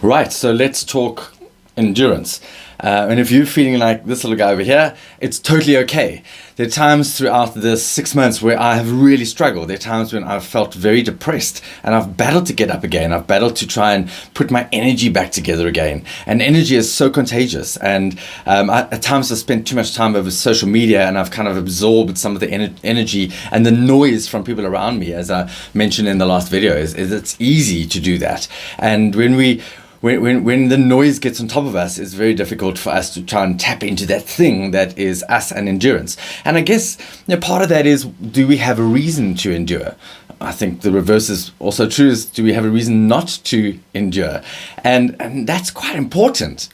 Right, so let's talk endurance. And if you're feeling like this little guy over here, it's totally okay. There are times throughout the 6 months where I have really struggled. There are times when I've felt very depressed and I've battled to get up again. I've battled to try and put my energy back together again. And energy is so contagious. And at times I've spent too much time over social media and I've kind of absorbed some of the energy and the noise from people around me, as I mentioned in the last video, is it's easy to do that. And when the noise gets on top of us, it's very difficult for us to try and tap into that thing that is us and endurance. And I guess part of that is, do we have a reason to endure? I think the reverse is also true, is do we have a reason not to endure? And that's quite important,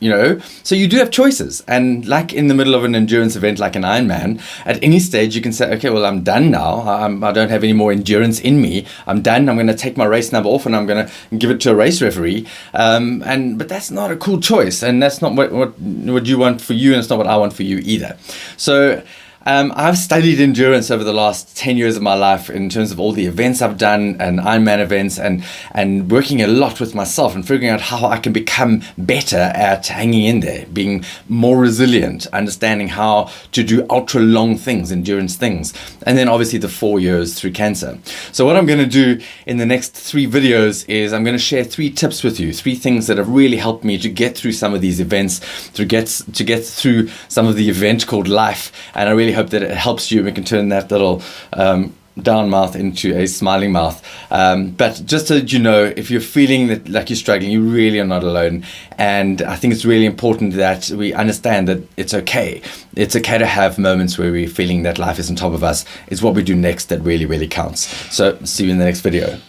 So you do have choices. And like in the middle of an endurance event like an Ironman, at any stage you can say, okay, well, I'm done now. I don't have any more endurance in me. I'm done. I'm going to take my race number off and I'm going to give it to a race referee. But that's not a cool choice. And that's not what you want for you, and it's not what I want for you either. So I've studied endurance over the last 10 years of my life in terms of all the events I've done and Ironman events, and working a lot with myself and figuring out how I can become better at hanging in there, being more resilient, understanding how to do ultra long things, endurance things, and then obviously the 4 years through cancer. So what I'm going to do in the next 3 videos is I'm going to share 3 tips with you, 3 things that have really helped me to get through some of these events, to get through some of the event called life. And I really hope that it helps you. We can turn that little down mouth into a smiling mouth. But just so that you know, if you're feeling that like you're struggling, you really are not alone. And I think it's really important that we understand that it's okay. It's okay to have moments where we're feeling that life is on top of us. It's what we do next that really, really counts. So see you in the next video.